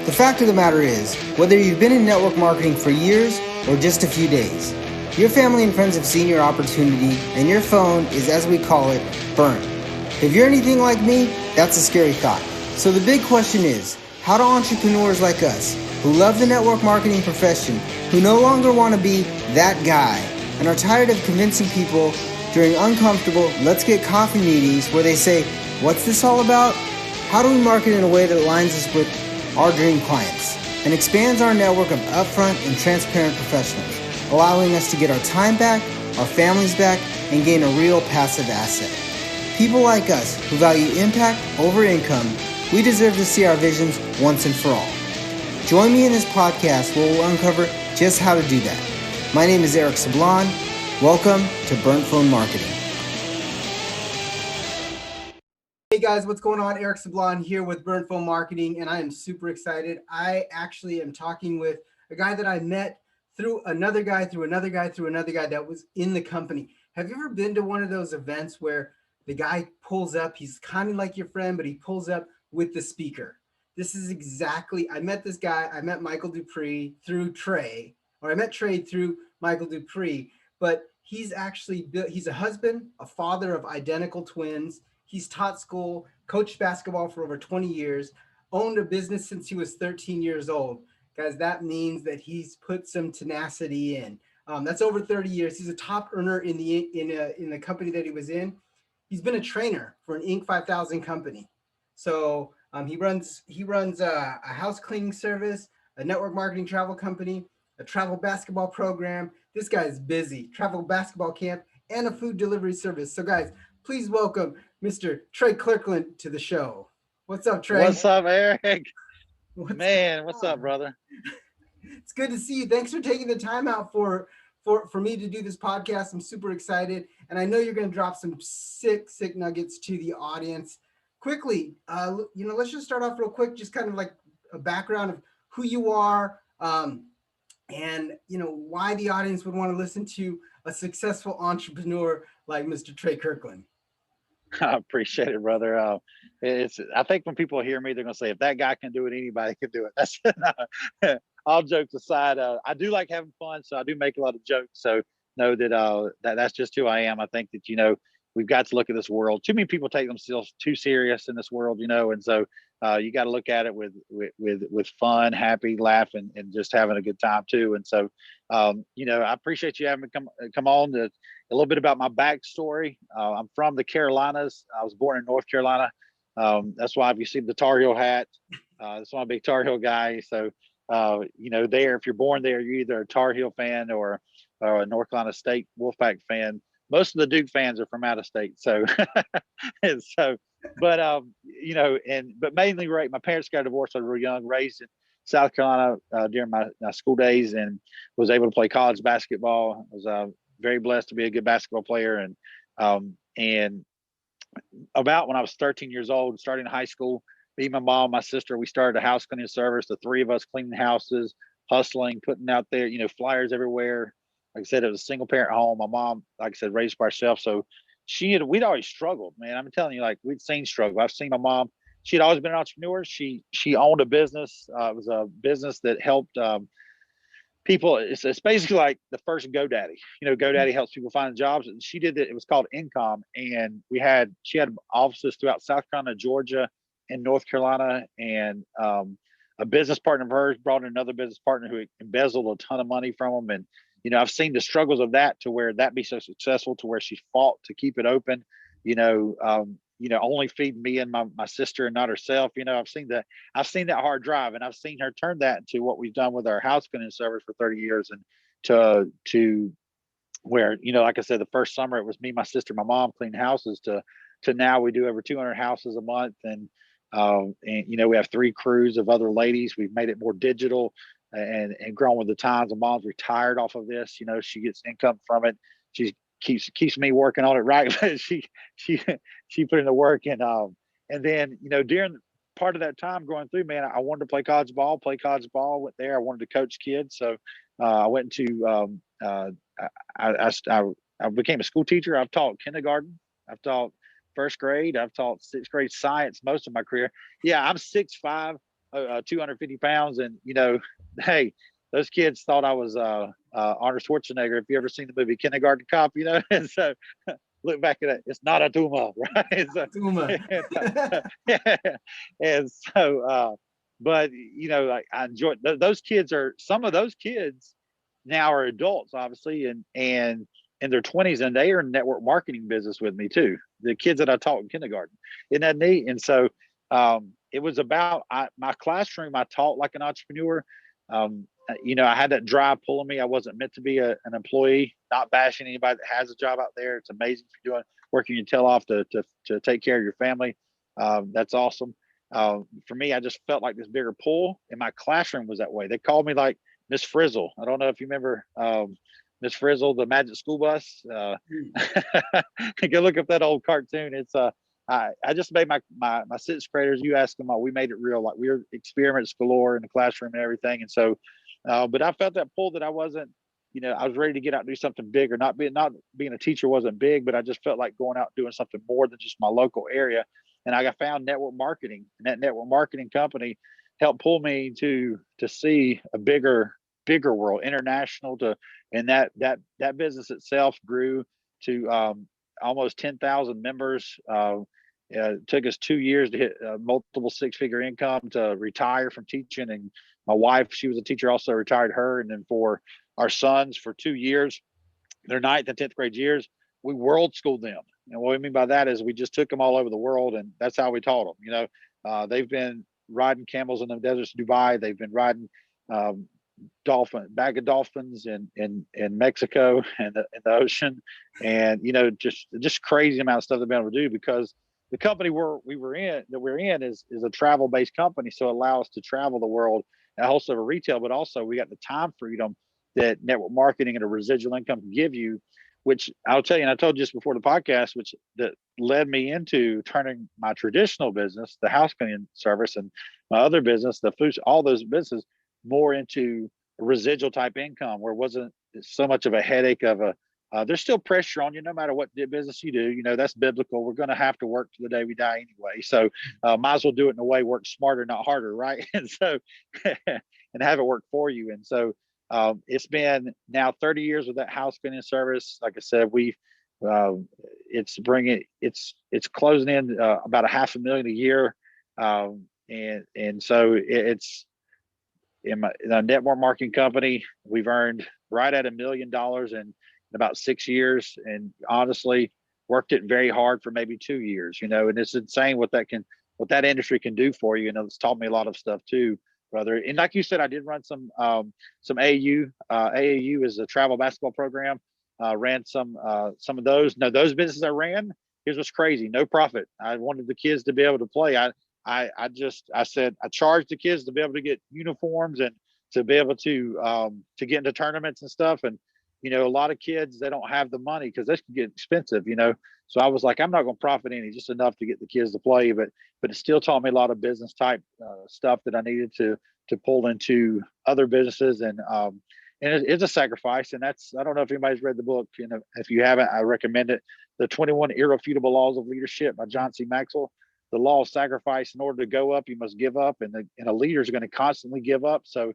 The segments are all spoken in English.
The fact of the matter is, whether you've been in network marketing for years or just a few days, your family and friends have seen your opportunity and your phone is, as we call it, burnt. If you're anything like me, that's a scary thought. So the big question is, how do entrepreneurs like us, who love the network marketing profession, who no longer want to be that guy, and are tired of convincing people during uncomfortable let's get coffee meetings where they say, what's this all about? How do we market in a way that aligns us with our dream clients and expands our network of upfront and transparent professionals, allowing us to get our time back, our families back, and gain a real passive asset? People like us who value impact over income, we deserve to see our visions once and for all. Join me in this podcast where we'll uncover just how to do that. My name is Eric Sablon. Welcome to Burnt Phone Marketing. Hey guys, what's going on? Eric Sablon here with Burnt Phone Marketing, and I am super excited. I actually am talking with a guy that I met through another guy that was in the company. Have you ever been to one of those events where the guy pulls up, he's kind of like your friend, but he pulls up with the speaker? This is exactly, I met this guy, I met Michael Dupree through Tre, or I met Tre through Michael Dupree, but he's a husband, a father of identical twins. He's taught school, coached basketball for over 20 years, owned a business since he was 13 years old. Guys, that means that he's put some tenacity in. That's over 30 years. He's a top earner in the company that he was in. He's been a trainer for an Inc. 5000 company. So he runs a house cleaning service, a network marketing travel company, a travel basketball program. This guy's busy. Travel basketball camp and a food delivery service. So guys, please welcome Mr. Tre Kirkland to the show. What's up, Tre? What's up, Eric? What's up, brother? It's good to see you. Thanks for taking the time out for me to do this podcast. I'm super excited, and I know you're going to drop some sick nuggets to the audience. Quickly, let's just start off real quick, just kind of like a background of who you are, and why the audience would want to listen to a successful entrepreneur like Mr. Tre Kirkland. I appreciate it, brother. I think when people hear me, they're gonna say, if that guy can do it, anybody can do it. That's all jokes aside. I do like having fun, so I do make a lot of jokes. So know that's just who I am. I think that we've got to look at this world. Too many people take themselves too serious in this world, and so you got to look at it with fun, happy, laughing, and just having a good time too. And so I appreciate you having me come on to a little bit about my backstory. I'm from the Carolinas. I was born in North Carolina. That's why if you see the Tar Heel hat, that's why I'm a big Tar Heel guy. So, if you're born there, you're either a Tar Heel fan or a North Carolina State Wolfpack fan. Most of the Duke fans are from out of state. So, but mainly, right. My parents got divorced when I was real young, raised in South Carolina during my school days, and was able to play college basketball. I was very blessed to be a good basketball player. And about when I was 13 years old, starting high school, me, my mom, my sister, we started a house cleaning service. The three of us cleaning houses, hustling, putting out there, flyers everywhere. Like I said, it was a single parent home. My mom, like I said, raised by herself. So we'd always struggled, man. I'm telling you, like we'd seen struggle. I've seen my mom. She had always been an entrepreneur. She owned a business. It was a business that helped people. It's basically like the first GoDaddy. GoDaddy helps people find jobs, and she did it. It was called Income, and she had offices throughout South Carolina, Georgia, and North Carolina. And a business partner of hers brought in another business partner who embezzled a ton of money from them. And I've seen the struggles of that to where that be so successful to where she fought to keep it open. Only feed me and my sister and not herself. I've seen that hard drive, and I've seen her turn that into what we've done with our house cleaning service for 30 years. And to where, like I said, the first summer it was me, my sister, my mom cleaning houses to now we do over 200 houses a month. And we have 3 crews of other ladies. We've made it more digital and grown with the times. And mom's retired off of this. She gets income from it. She keeps me working on it, right? But she put in the work. And then during part of that time going through, man, I wanted to play college ball, went there. I wanted to coach kids, so I went to I became a school teacher. I've taught kindergarten, I've taught first grade, I've taught 6th grade science most of my career. Yeah, I'm 6'5", 250 pounds. And, hey, those kids thought I was Arnold Schwarzenegger. If you ever seen the movie Kindergarten Cop, and so look back at it, it's not a tumor, right? So, Tuma. and so, but like I enjoy those kids. Are some of those kids now are adults, obviously, and in their 20s, and they are in network marketing business with me too. The kids that I taught in kindergarten, isn't that neat? And so it was about my classroom. I taught like an entrepreneur. I had that drive pulling me. I wasn't meant to be an employee. Not bashing anybody that has a job out there. It's amazing if you're working your tail off to take care of your family. That's awesome. For me, I just felt like this bigger pull, and my classroom was that way. They called me like Miss Frizzle. I don't know if you remember Miss Frizzle, the Magic School Bus. Go look up that old cartoon. It's I just made my sixth graders. You ask them, we made it real. Like we were experiments galore in the classroom and everything. And so, but I felt that pull that I wasn't, I was ready to get out and do something bigger. Not being a teacher wasn't big, but I just felt like going out and doing something more than just my local area. And I found network marketing, and that network marketing company helped pull me to see a bigger world, international. And that business itself grew to almost 10,000 members. It took us 2 years to hit multiple six-figure income, to retire from teaching. And my wife, she was a teacher, also retired her. And then for our sons, for 2 years, their 9th and 10th grade years, we world schooled them. And what we mean by that is we just took them all over the world, and that's how we taught them. They've been riding camels in the deserts of Dubai. They've been riding bag of dolphins in Mexico and in the ocean, and just crazy amount of stuff they've been able to do, because the company we're in is a travel based company, so it allows us to travel the world and also for retail, but also we got the time freedom that network marketing and a residual income can give you, which I'll tell you, and I told you just before the podcast, which that led me into turning my traditional business, the house cleaning service, and my other business, the food, all those businesses, more into a residual type income, where it wasn't so much of a headache of there's still pressure on you no matter what business you do. That's biblical. We're going to have to work to the day we die anyway. So might as well do it in a way, work smarter, not harder, right? And so, and have it work for you. And so it's been now 30 years with that house cleaning service. Like I said, it's closing in about $500,000 a year. And so it's in the network marketing company. We've earned right at $1 million in about 6 years, and honestly worked it very hard for maybe 2 years, and it's insane what that industry can do for you. It's taught me a lot of stuff too, brother. And like you said, I did run some AAU. AAU is a travel basketball program. Ran some of those. Now those businesses I ran, here's what's crazy: no profit. I wanted the kids to be able to play. I said I charged the kids to be able to get uniforms and to be able to get into tournaments and stuff. And a lot of kids, they don't have the money because this can get expensive. So I was like, I'm not going to profit any, just enough to get the kids to play. But it still taught me a lot of business type stuff that I needed to pull into other businesses. And it's a sacrifice. And I don't know if anybody's read the book. If you haven't, I recommend it. The 21 Irrefutable Laws of Leadership by John C. Maxwell. The law of sacrifice: in order to go up, you must give up, and a leader is going to constantly give up. So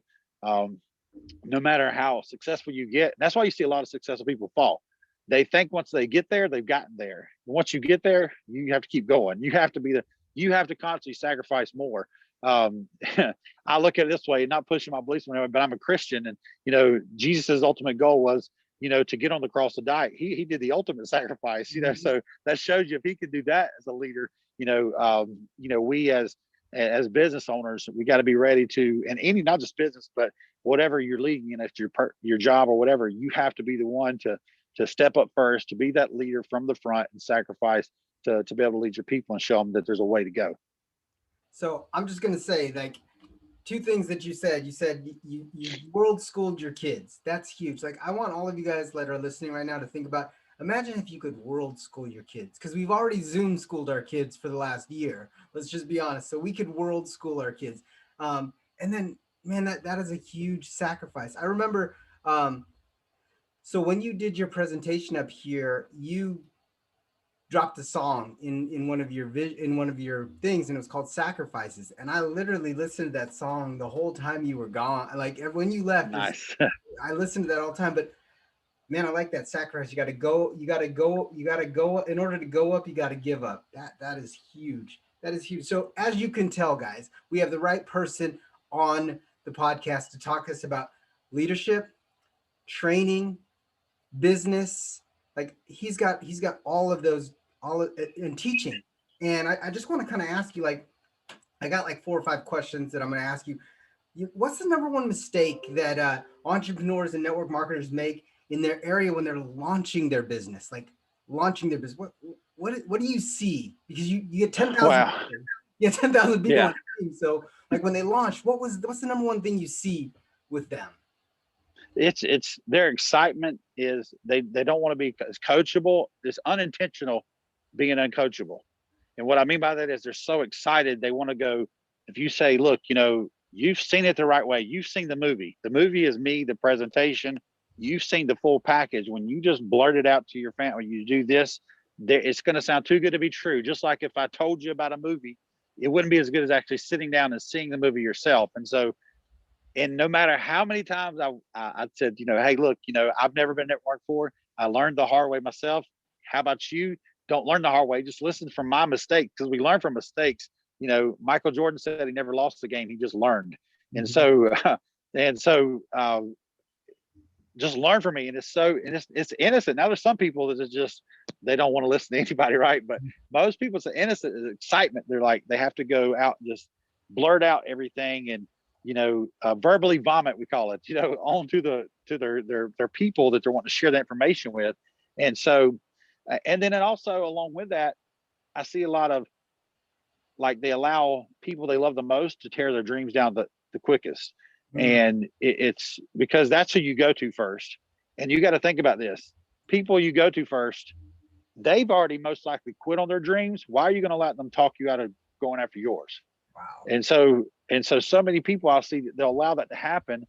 no matter how successful you get, that's why you see a lot of successful people fall. They think once they get there, they've gotten there. Once you get there, you have to keep going. You have to constantly sacrifice more. I look at it this way, not pushing my beliefs, but I'm a Christian, and Jesus's ultimate goal was, to get on the cross to die. He did the ultimate sacrifice, so that shows you if he could do that as a leader, we as business owners, we got to be ready to, and any, not just business, but whatever you're leading in, if your job or whatever, you have to be the one to step up first, to be that leader from the front and sacrifice to be able to lead your people and show them that there's a way to go. So I'm just going to say, like, two things that you said. You said you world schooled your kids. That's huge. Like, I want all of you guys that are listening right now to think about, imagine if you could world school your kids, because we've already Zoom schooled our kids for the last year. Let's just be honest. So we could world school our kids. And then, man, that is a huge sacrifice. I remember, so when you did your presentation up here, you dropped a song in one of your in one of your things, and it was called Sacrifices. And I literally listened to that song the whole time you were gone. Like when you left, Nice. I listened to that all the time. But man, I like that sacrifice. You got to go. You got to go. You got to go. In order to go up, you got to give up. That is huge. That is huge. So as you can tell, guys, we have the right person on the podcast to talk us about leadership, training, business. Like he's got all of those, all of, in teaching. And I just want to kind of ask you, like, I got like 4 or 5 questions that I'm going to ask you. What's the number one mistake that entrepreneurs and network marketers make in their area when they're launching their business? Like launching their business. What do you see? Because you get 10,000 Wow. people. You get 10,000 people Yeah. on your team. So like when they launch, what's the number one thing you see with them? It's their excitement is they don't want to be coachable. It's unintentional being uncoachable. And what I mean by that is they're so excited they want to go. If you say, look, you've seen it the right way. You've seen the movie. The movie is me, the presentation. You've seen the full package. When you just blurt it out to your family, you do this, it's going to sound too good to be true. Just like if I told you about a movie, it wouldn't be as good as actually sitting down and seeing the movie yourself. And so, and no matter how many times I said, hey, look, I've never been networked before. I learned the hard way myself. How about you? Don't learn the hard way. Just listen from my mistakes, because we learn from mistakes. Michael Jordan said he never lost the game. He just learned. And Mm-hmm. so, just learn from me. And it's innocent. Now there's some people that are just, they don't want to listen to anybody. Right. But most people, it's innocent, it's excitement. They're like, they have to go out and just blurt out everything. And, verbally vomit, we call it, onto to their people that they're wanting to share that information with. And so, and then also along with that, I see a lot of, like, they allow people they love the most to tear their dreams down the quickest. Mm-hmm. And it's because that's who you go to first. And you got to think about this: people you go to first, they've already most likely quit on their dreams. Why are you going to let them talk you out of going after yours? Wow. And so many people I'll see, they'll allow that to happen,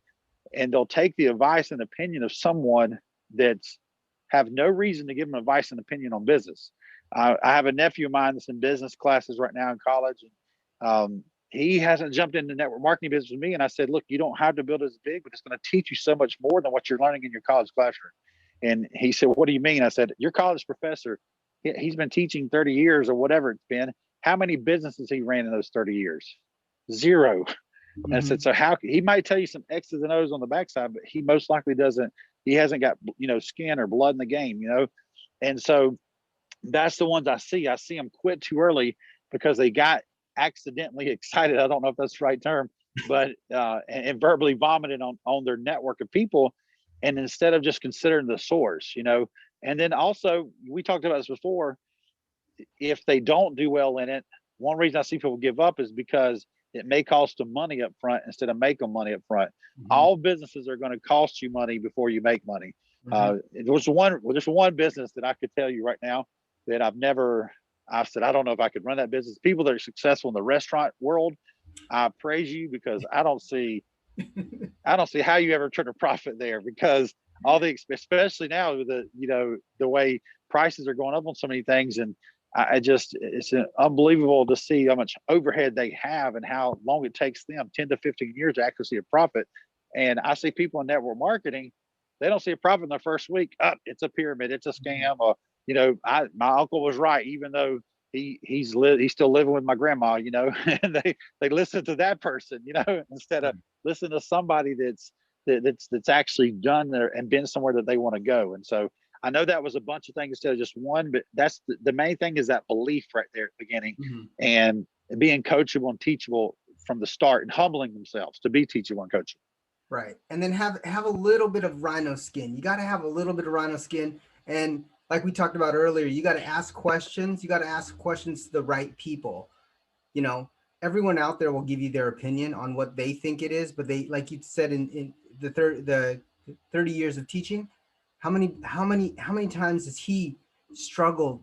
and they'll take the advice and opinion of someone that's have no reason to give them advice and opinion on business. I have a nephew of mine that's in business classes right now in college, and he hasn't jumped into network marketing business with me. And I said, look, you don't have to build as big, but it's going to teach you so much more than what you're learning in your college classroom. And he said, what do you mean? I said, your college professor, he's been teaching 30 years or whatever it's been. How many businesses he ran in those 30 years? Zero. Mm-hmm. And I said, so how he might tell you some X's and O's on the backside, but he most likely doesn't. He hasn't got, skin or blood in the game, And so that's the ones I see. I see them quit too early because they got accidentally excited. I don't know if that's the right term, but and verbally vomited on their network of people. And instead of just considering the source, and then also we talked about this before, if they don't do well in it, one reason I see people give up is because it may cost them money up front instead of make them money up front. Mm-hmm. All businesses are going to cost you money before you make money. Mm-hmm. There's one business that I could tell you right now that I said, I don't know if I could run that business. People that are successful in the restaurant world, I praise you, because I don't see how you ever turn a profit there, because especially now with the way prices are going up on so many things. And it's unbelievable to see how much overhead they have and how long it takes them 10 to 15 years to actually see a profit. And I see people in network marketing, they don't see a profit in their first week. It's a pyramid, it's a scam. Or, my uncle was right, even though he's still living with my grandma, and they listen to that person, instead of listen to somebody that's actually done there and been somewhere that they want to go. And so I know that was a bunch of things instead of just one, but that's the main thing, is that belief right there at the beginning. Mm-hmm. And being coachable and teachable from the start, and humbling themselves to be teachable and coachable. Right. And then have a little bit of rhino skin. You got to have a little bit of rhino skin. And like we talked about earlier, you got to ask questions. You got to ask questions to the right people. Everyone out there will give you their opinion on what they think it is, but they, like you said, in the 30 years of teaching, how many times has he struggled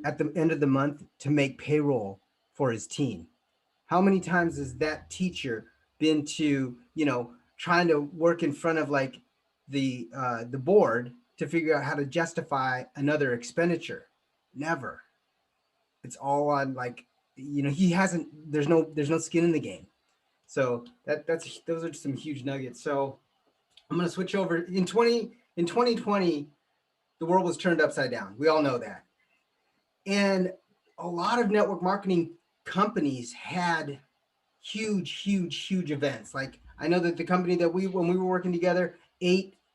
at the end of the month to make payroll for his team? How many times has that teacher been to, trying to work in front of like the board to figure out how to justify another expenditure? never. It's all on like, he hasn't. There's no skin in the game. So those are some huge nuggets. So I'm gonna switch over in 2020. The world was turned upside down. We all know that, and a lot of network marketing companies had huge events. Like I know that the company that when we were working together,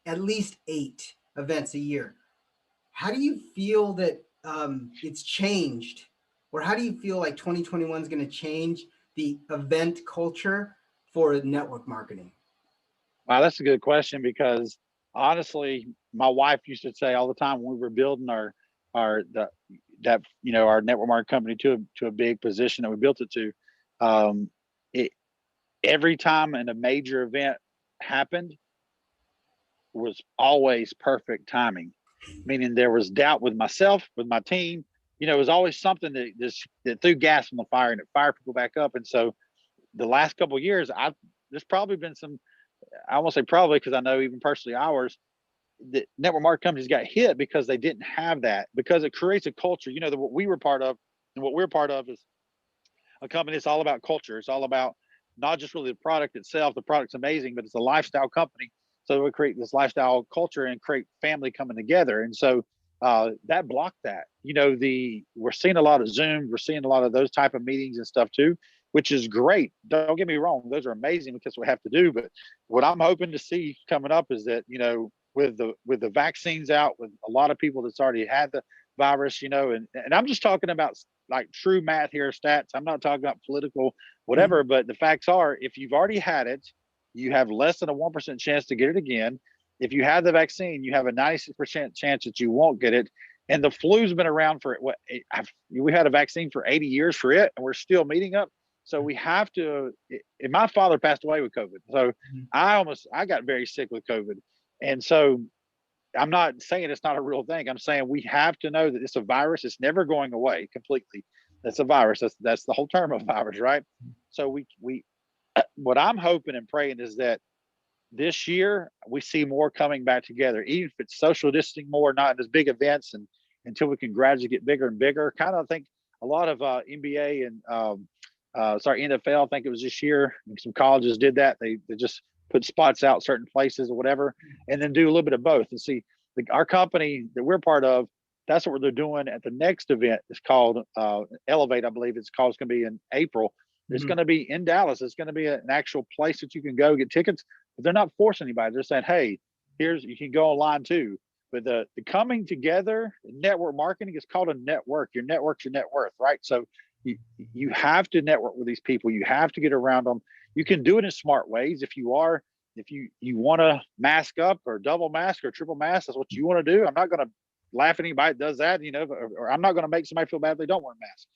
at least eight events a year. How do you feel that it's changed, or how do you feel like 2021 is going to change the event culture for network marketing? Wow, that's a good question because honestly, my wife used to say all the time when we were building our the that our network marketing company to a big position that we built it to. Um, it every time a major event happened was always perfect timing, meaning there was doubt with myself, with my team. It was always something that threw gas on the fire and it fired people back up. And so the last couple of years, there's probably been some. I won't say probably because I know even personally ours, the network marketing companies got hit because they didn't have that, because it creates a culture. What we were part of and what we're part of is a company that's all about culture. It's all about not just really the product itself. The product's amazing, but it's a lifestyle company. So we create this lifestyle culture and create family coming together. And so that blocked that. We're seeing a lot of Zoom. We're seeing a lot of those type of meetings and stuff too, which is great. Don't get me wrong; those are amazing because we have to do. But what I'm hoping to see coming up is that with the vaccines out, with a lot of people that's already had the virus, and I'm just talking about like true math here, stats. I'm not talking about political whatever, but the facts are, if you've already had it, you have less than a 1% chance to get it again. If you have the vaccine, you have a 96% chance that you won't get it. And the flu's been around for we had a vaccine for 80 years for it, and we're still meeting up. So we have to. And my father passed away with COVID, so I got very sick with COVID, and so I'm not saying it's not a real thing. I'm saying we have to know that it's a virus. It's never going away completely. That's a virus. That's the whole term of virus, right? So we what I'm hoping and praying is that this year we see more coming back together, even if it's social distancing more, not in as big events, and until we can gradually get bigger and bigger. Kind of think a lot of NBA and NFL. I think it was this year. Some colleges did that. They just put spots out certain places or whatever, and then do a little bit of both. And see, our company that we're part of, that's what they're doing at the next event. It's called Elevate, I believe it's called. It's going to be in April. It's going to be in Dallas. It's going to be an actual place that you can go get tickets, but they're not forcing anybody. They're saying, hey, you can go online too. But the coming together, network marketing is called a network. Your network's your net worth, right? So you have to network with these people. You have to get around them. You can do it in smart ways. If you want to mask up or double mask or triple mask, that's what you want to do. I'm not going to laugh at anybody that does that, or I'm not going to make somebody feel bad if they don't wear a mask.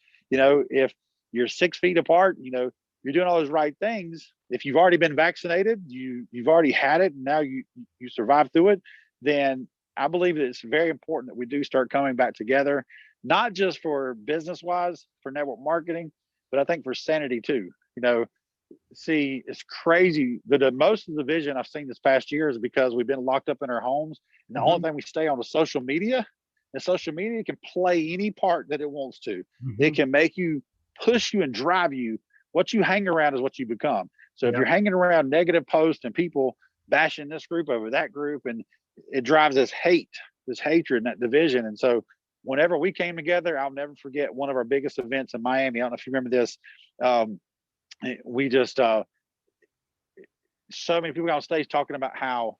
If you're 6 feet apart, you're doing all those right things. If you've already been vaccinated, you've already had it, and now you survived through it, then I believe that it's very important that we do start coming back together, not just for business wise, for network marketing, but I think for sanity too. See, it's crazy that most of the vision I've seen this past year is because we've been locked up in our homes, and the only thing we stay on is social media. And social media can play any part that it wants to. It can make you, push you, and drive you. What you hang around is what you become. So if you're hanging around negative posts and people bashing this group over that group, and it drives this hatred, and that division. And so whenever we came together, I'll never forget one of our biggest events in Miami. I don't know if you remember this. We just so many people got on stage talking about how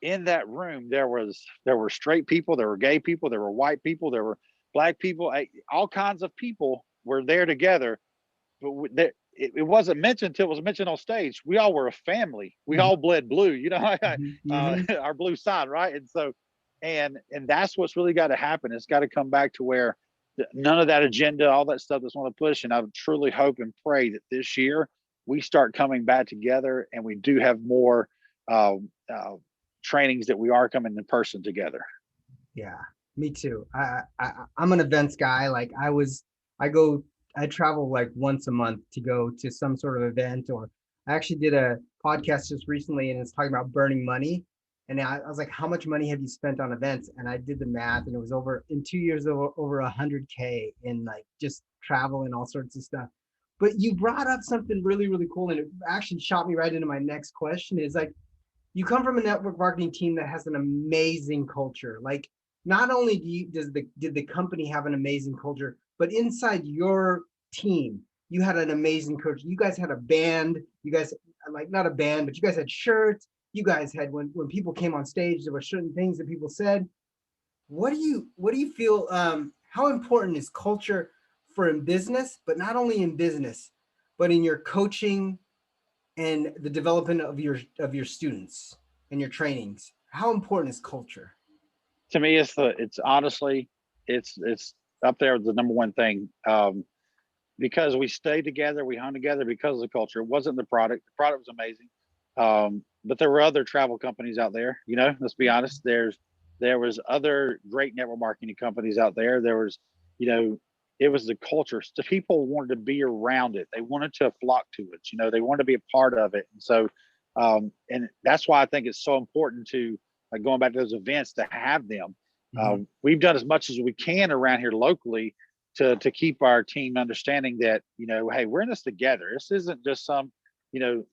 in that room there were straight people, there were gay people, there were white people, there were black people, all kinds of people were there together. But it wasn't mentioned until it was mentioned on stage. We all were a family. We all bled blue, our blue side, right? And so, and that's what's really got to happen. It's got to come back to where none of that agenda, all that stuff that's want to push. And I truly hope and pray that this year we start coming back together, and we do have more trainings that we are coming in person together. Yeah, me too. I'm an events guy. Like I travel like once a month to go to some sort of event, or I actually did a podcast just recently, and it's talking about burning money. And I was like, how much money have you spent on events? And I did the math, and it was in 2 years over 100K in like just travel and all sorts of stuff. But you brought up something really, really cool, and it actually shot me right into my next question. Is like, you come from a network marketing team that has an amazing culture. Like, not only did the company have an amazing culture, but inside your team, you had an amazing coach. You guys had a band. You guys, like, not a band, but you guys had shirts. You guys had, when people came on stage, there were certain things that people said. What do you feel? How important is culture for in business, but not only in business, but in your coaching and the development of your students and your trainings? How important is culture? To me, it's honestly, it's up there with the number one thing. Because we stayed together, we hung together because of the culture. It wasn't the product. The product was amazing. But there were other travel companies out there, let's be honest. There was other great network marketing companies out there. There was, you know, it was the culture. So people wanted to be around it. They wanted to flock to it. They wanted to be a part of it. And so, and that's why I think it's so important to, like, going back to those events, to have them. Mm-hmm. We've done as much as we can around here locally to keep our team understanding that, hey, we're in this together. This isn't just some, you know,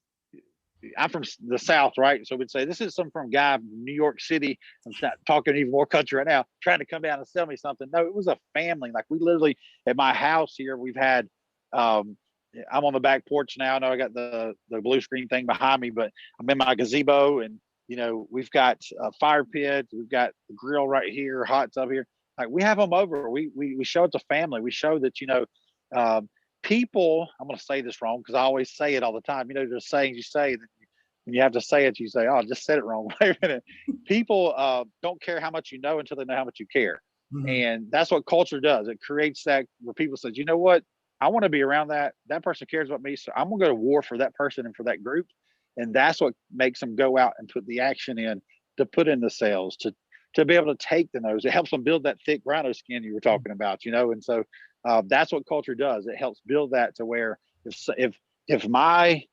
I'm from the South, right? So we'd say this is some from guy from New York City. I'm not talking even more country right now, trying to come down and sell me something. No, it was a family. Like, we literally, at my house here, we've had, um, I'm on the back porch now. I know I got the blue screen thing behind me, but I'm in my gazebo, and we've got a fire pit, we've got the grill right here, hot tub here. Like, we have them over. We show it's a family. We show that um, people. I'm going to say this wrong because I always say it all the time. There's sayings you say that when you have to say it, you say, "Oh, I just said it wrong." Wait a minute. People don't care how much you know until they know how much you care, Mm-hmm. and that's what culture does. It creates that where people say, "You know what? I want to be around that. That person cares about me, so I'm going to go to war for that person and for that group." And that's what makes them go out and put the action in, to put in the sales, to be able to take the nose. It helps them build that thick rhino skin you were talking about, and so that's what culture does. It helps build that to where if my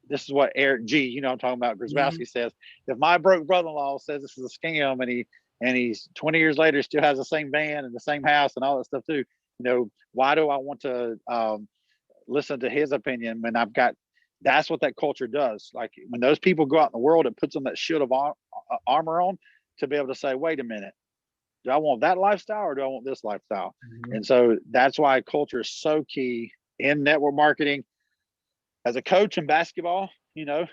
this is what Eric G, I'm talking about, Mm-hmm. Grzybowski says, if my broke brother-in-law says this is a scam, and he's 20 years later still has the same van and the same house and all that stuff too, why do I want to listen to his opinion when I've got? That's what that culture does. Like, when those people go out in the world, it puts them that shield of armor on, to be able to say, wait a minute, do I want that lifestyle or do I want this lifestyle? Mm-hmm. And so that's why culture is so key in network marketing. As a coach in basketball, to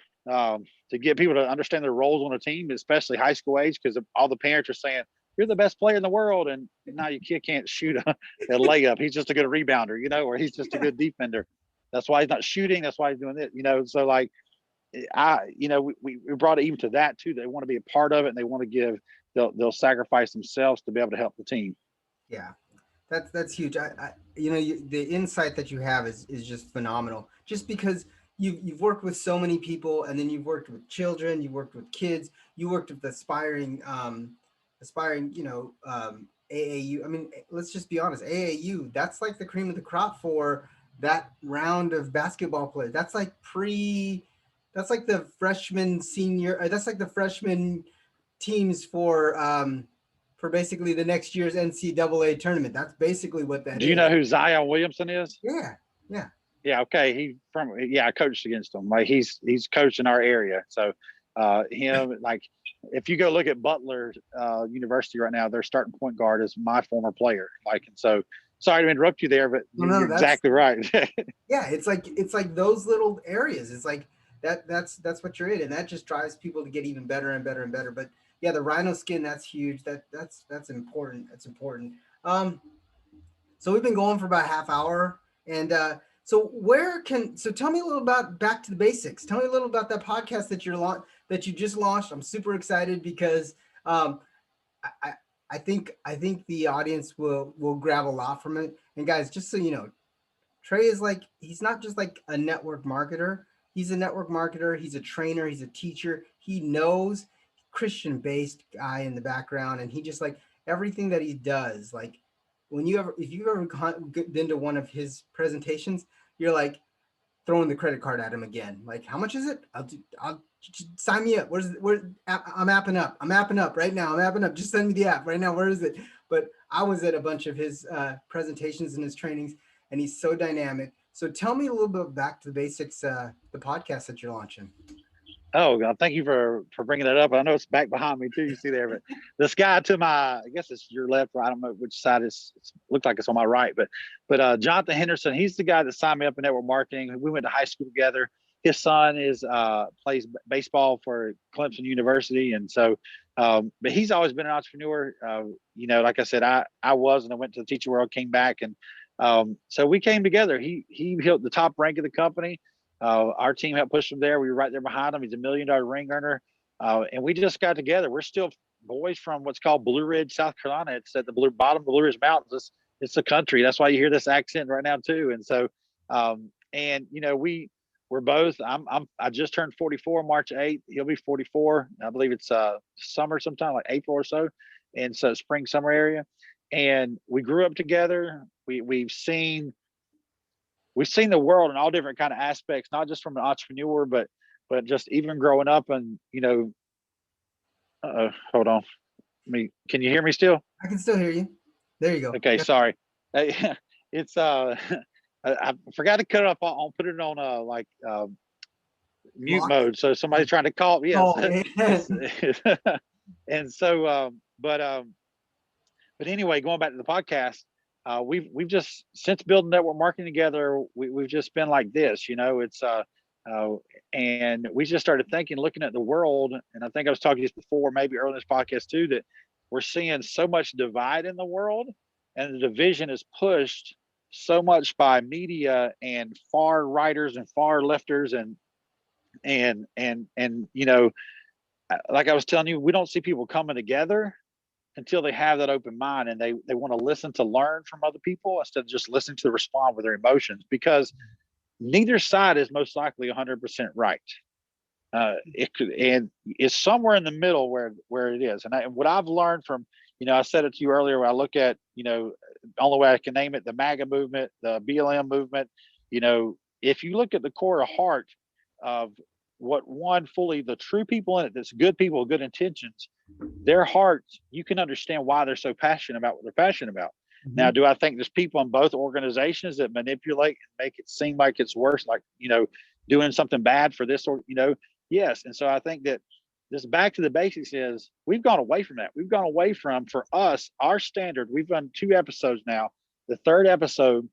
get people to understand their roles on a team, especially high school age, because all the parents are saying, you're the best player in the world, and now your kid can't shoot a layup. He's just a good rebounder, or he's just a good defender. That's why he's not shooting. That's why he's doing it. So, like, we brought it even to that too. They want to be a part of it, and they want to give. They'll sacrifice themselves to be able to help the team. Yeah, that's huge. The insight that you have is just phenomenal. Just because you've worked with so many people, and then you've worked with children, you worked with kids, you worked with aspiring, AAU. I mean, let's just be honest. AAU, that's like the cream of the crop for that round of basketball players. That's like the freshman senior. That's like the freshman teams for basically the next year's NCAA tournament. That's basically what that Do you is. know who Zion Williamson is? Yeah, yeah. Yeah, okay. I coached against him. Like, he's coached in our area. So him, like, if you go look at Butler University right now, their starting point guard is my former player. Like, and so, sorry to interrupt you there, but No, you're exactly right. yeah. It's like those little areas. It's like that's what you're in, and that just drives people to get even better and better and better. But yeah, the rhino skin, that's huge. That's important. That's important. So we've been going for about a half hour, and so tell me a little about back to the basics. Tell me a little about that podcast that you just launched. I'm super excited because um, I, I think the audience will grab a lot from it. And guys, just so you know, Tre is like, he's not just like a network marketer. He's a network marketer. He's a trainer. He's a teacher. He knows, Christian based guy in the background, and he just like everything that he does. Like, if you've ever been to one of his presentations, you're like, throwing the credit card at him again. Like, how much is it? I'll sign me up. I'm apping up. I'm apping up right now. I'm apping up. Just send me the app right now. Where is it? But I was at a bunch of his presentations and his trainings, and he's so dynamic. So tell me a little bit back to the basics, the podcast that you're launching. Oh, God, thank you for bringing that up. I know it's back behind me too. You see there, but this guy to my, I guess it's your left, or I don't know which side it's looked like it's on my right, but Jonathan Henderson, he's the guy that signed me up in network marketing. We went to high school together. His son plays baseball for Clemson University, and so, but he's always been an entrepreneur. Like I said, I was, and I went to the teaching world, came back, and so we came together. He hit the top rank of the company. Our team helped push him there. We were right there behind him. He's $1 million ring earner. And we just got together. We're still boys from what's called Blue Ridge, South Carolina. It's at the bottom of the Blue Ridge Mountains. It's a country. That's why you hear this accent right now too. And so, we're both, I just turned 44, March 8th. He'll be 44. I believe it's summer sometime, like April or so. And so spring, summer area. And we grew up together. We've seen the world in all different kind of aspects, not just from an entrepreneur, but just even growing up. And hold on, can you hear me still? I can still hear you. There you go. Okay, sorry. It's I forgot to cut it off. I'll put it on mute mode, so somebody's trying to call. Yes. Oh, and so but anyway, going back to the podcast, we've just, since building network marketing together, we've just been like this, it's and we just started looking at the world. And I think I was talking just before, maybe earlier in this podcast too, that we're seeing so much divide in the world, and the division is pushed so much by media and far righters and far lefters and like I was telling you, we don't see people coming together until they have that open mind, and they want to listen to learn from other people instead of just listening to respond with their emotions, because neither side is most likely 100% right. It's somewhere in the middle where it is. And what I've learned from, I said it to you earlier, where I look at, only way I can name it, the MAGA movement, the BLM movement, if you look at the core of heart of the true people in it, that's good people, good intentions, their hearts, you can understand why they're so passionate about what they're passionate about. Mm-hmm. Now, do I think there's people in both organizations that manipulate and make it seem like it's worse, like, doing something bad for this, or, yes. And so I think that this back to the basics is, we've gone away from that. We've gone away from, for us, our standard. We've done 2 episodes now, the 3rd episode,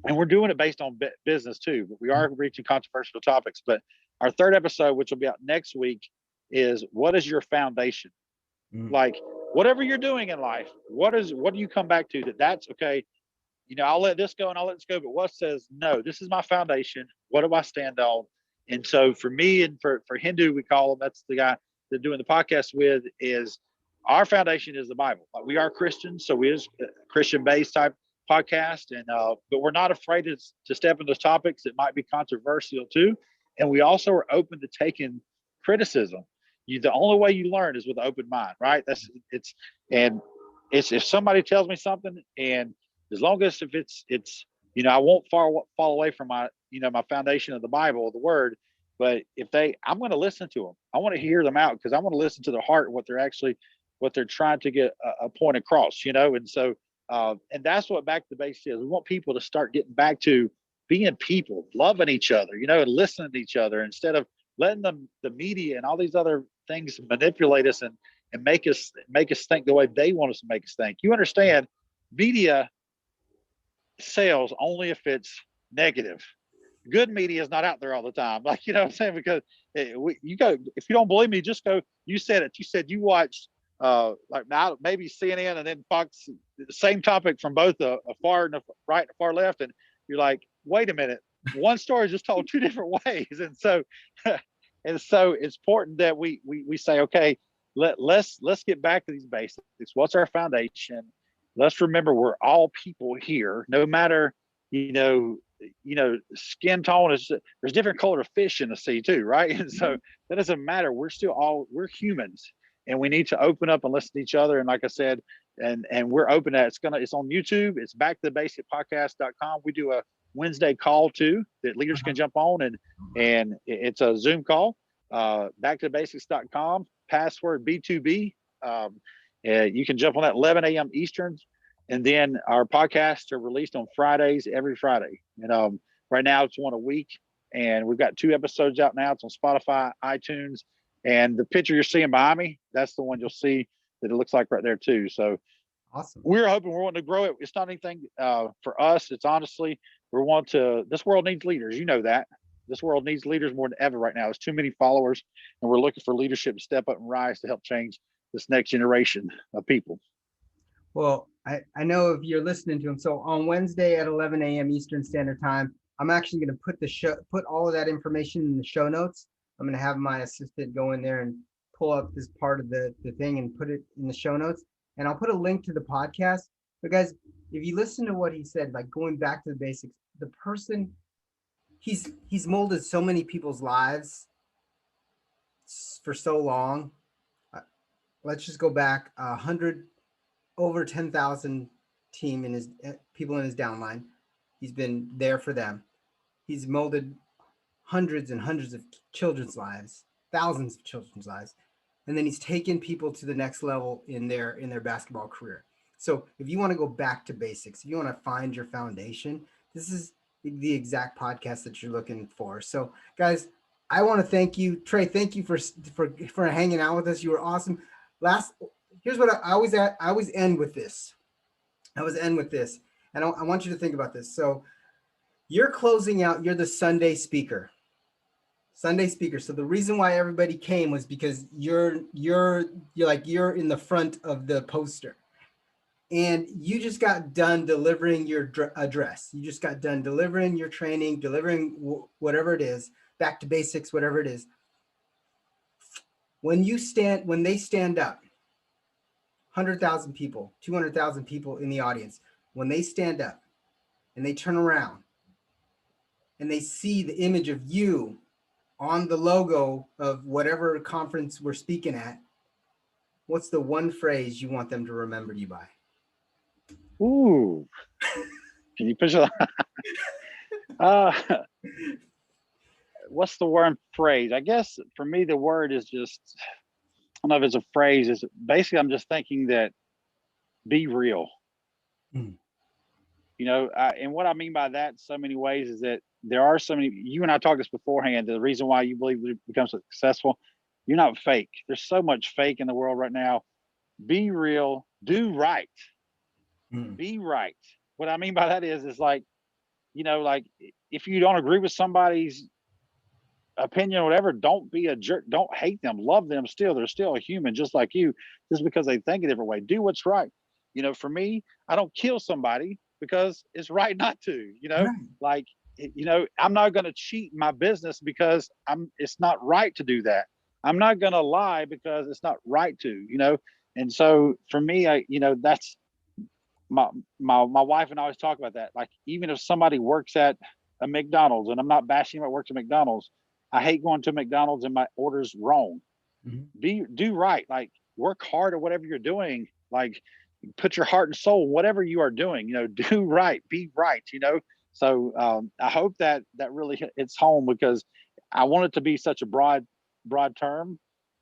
and we're doing it based on business too, but we are reaching controversial topics. But our 3rd episode, which will be out next week, is, what is your foundation? Like, whatever you're doing in life, what do you come back to that's okay? I'll let this go and I'll let this go, but what says, no, this is my foundation. What do I stand on? And so for me, and for Hindu, we call him, that's the guy that doing the podcast with, is our foundation is the Bible. Like, we are Christians, so we is a Christian-based type podcast, and but we're not afraid to step into topics that might be controversial too. And we also are open to taking criticism. The only way you learn is with an open mind, right? It's if somebody tells me something, and as long as if it's I won't fall away from my my foundation of the Bible, the Word. But I'm going to listen to them. I want to hear them out, because I want to listen to their heart and what they're trying to get a point across, And so and that's what back to the basics is. We want people to start getting back to being people, loving each other, and listening to each other, instead of letting the media and all these other things manipulate us and make us think the way they want us to make us think. You understand, media sells only if it's negative. Good media is not out there all the time. Like, what I'm saying? Because you go, if you don't believe me, just go. You said it. You said you watched like now maybe CNN and then Fox, the same topic from both a far and a right and a far left, and you're like, wait a minute, one story is just told 2 different ways. And so it's important that we say, okay, let's get back to these basics. What's our foundation? Let's remember we're all people here, no matter skin tone is, there's different color of fish in the sea too, right? And so that doesn't matter. We're humans, and we need to open up and listen to each other. And like I said, and we're open at it's on YouTube. It's backtothebasicpodcast.com. We do Wednesday call too that leaders can jump on, and it's a Zoom call. Backtobasics.com, password B2B. You can jump on that 11 a.m. Eastern, and then our podcasts are released on Fridays, every Friday. And right now it's one a week, and we've got 2 episodes out now. It's on Spotify, iTunes, and the picture you're seeing behind me, that's the one you'll see that it looks like right there too. So Awesome. we're wanting to grow it. It's not anything for us. It's honestly, this world needs leaders. You know that. This world needs leaders more than ever right now. There's too many followers, and we're looking for leadership to step up and rise to help change this next generation of people. Well, I know if you're listening to him. So on Wednesday at 11 a.m. Eastern Standard Time, I'm actually going to put all of that information in the show notes. I'm going to have my assistant go in there and pull up this part of the thing and put it in the show notes. And I'll put a link to the podcast. But guys, if you listen to what he said, like going back to the basics, the person, he's molded so many people's lives for so long. Let's just go back 100, over 10,000 team in his people in his downline. He's been there for them. He's molded hundreds and hundreds of children's lives, thousands of children's lives. And then he's taken people to the next level in their basketball career. So if you want to go back to basics, if you want to find your foundation, this is the exact podcast that you're looking for. So guys, I want to thank you, Tre. Thank you for hanging out with us. You were awesome. Here's what I always end with this. And I want you to think about this. So you're closing out, you're the Sunday speaker. So the reason why everybody came was because you're in the front of the poster, and you just got done delivering your address. You just got done delivering your training, delivering whatever it is, back to basics, whatever it is. When they stand up, 100,000 people, 200,000 people in the audience, when they stand up and they turn around and they see the image of you on the logo of whatever conference we're speaking at, what's the one phrase you want them to remember you by? Ooh, can you push it? What's the one phrase? I guess for me, the word is just, I don't know if it's a phrase. It's basically, I'm just thinking that be real. Mm. And what I mean by that in so many ways is that there are so many, you and I talked this beforehand, the reason why you believe it becomes successful, you're not fake. There's so much fake in the world right now. Be real, do right. Be right. What I mean by that is like, like if you don't agree with somebody's opinion or whatever, don't be a jerk. Don't hate them. Love them still. They're still a human just like you, just because they think a different way. Do what's right. For me, I don't kill somebody because it's right not to, like, I'm not going to cheat my business because it's not right to do that. I'm not going to lie because it's not right to, and so for me, that's my wife and I always talk about that. Like, even if somebody works at a McDonald's, and I'm not bashing what works at McDonald's, I hate going to McDonald's and my order's wrong. Mm-hmm. Do right. Like, work hard at whatever you're doing. Like, put your heart and soul, whatever you are doing, do right, be right, So I hope that really hits home, because I want it to be such a broad term,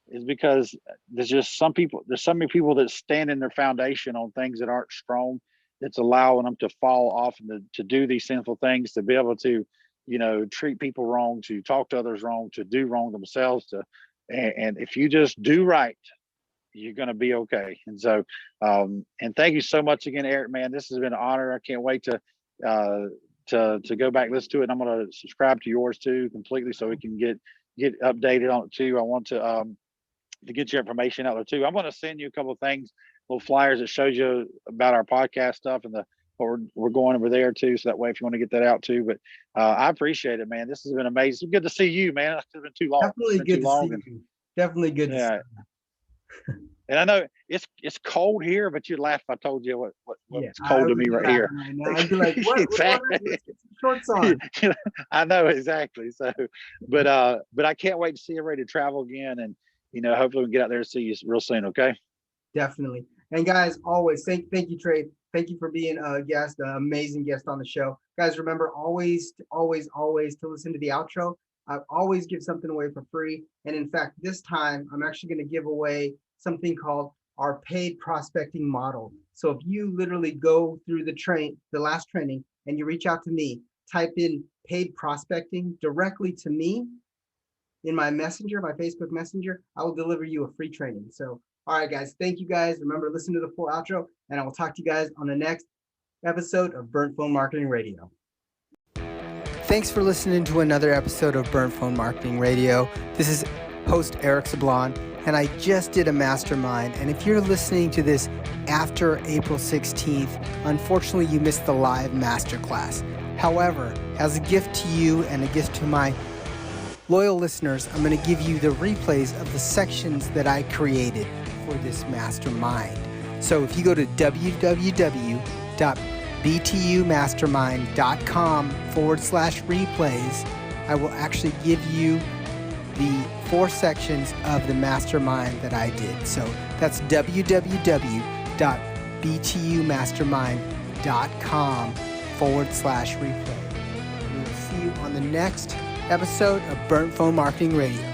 is because there's so many people that stand in their foundation on things that aren't strong, that's allowing them to fall off and to do these sinful things, to be able to, treat people wrong, to talk to others wrong, to do wrong themselves, and if you just do right, you're going to be okay. And so, and thank you so much again, Eric, man. This has been an honor. I can't wait to go back, listen to it. I'm going to subscribe to yours too, completely, so we can get updated on it too. I want to get your information out there too. I'm going to send you a couple of things, little flyers that shows you about our podcast stuff and what we're going over there too. So that way, if you want to get that out too, but I appreciate it, man. This has been amazing. Good to see you, man. It's been too long. Definitely good to see you. Definitely good to see you. And I know it's cold here, but you'd laugh if I told you what's cold to me right here. I'd be like, what? Exactly. Let's get some shorts on. I know, exactly. So, but I can't wait to see you ready to travel again, and hopefully we can get out there and see you real soon. Okay. Definitely. And guys, always thank you, Tre. Thank you for being a guest, an amazing guest on the show. Guys, remember always to listen to the outro. I always give something away for free. And in fact, this time I'm actually going to give away something called our paid prospecting model. So if you literally go through the last training, and you reach out to me, type in paid prospecting directly to me in my messenger, my Facebook messenger, I will deliver you a free training. So, all right, guys, thank you guys. Remember, listen to the full outro, and I will talk to you guys on the next episode of Burnt Phone Marketing Radio. Thanks for listening to another episode of Burnt Phone Marketing Radio. This is host Eric Sablon, and I just did a mastermind. And if you're listening to this after April 16th, unfortunately, you missed the live masterclass. However, as a gift to you and a gift to my loyal listeners, I'm going to give you the replays of the sections that I created for this mastermind. So if you go to www.btumastermind.com/replays, I will actually give you the 4 sections of the mastermind that I did. So that's www.btumastermind.com/replay. We will see you on the next episode of Burnt Phone Marketing Radio.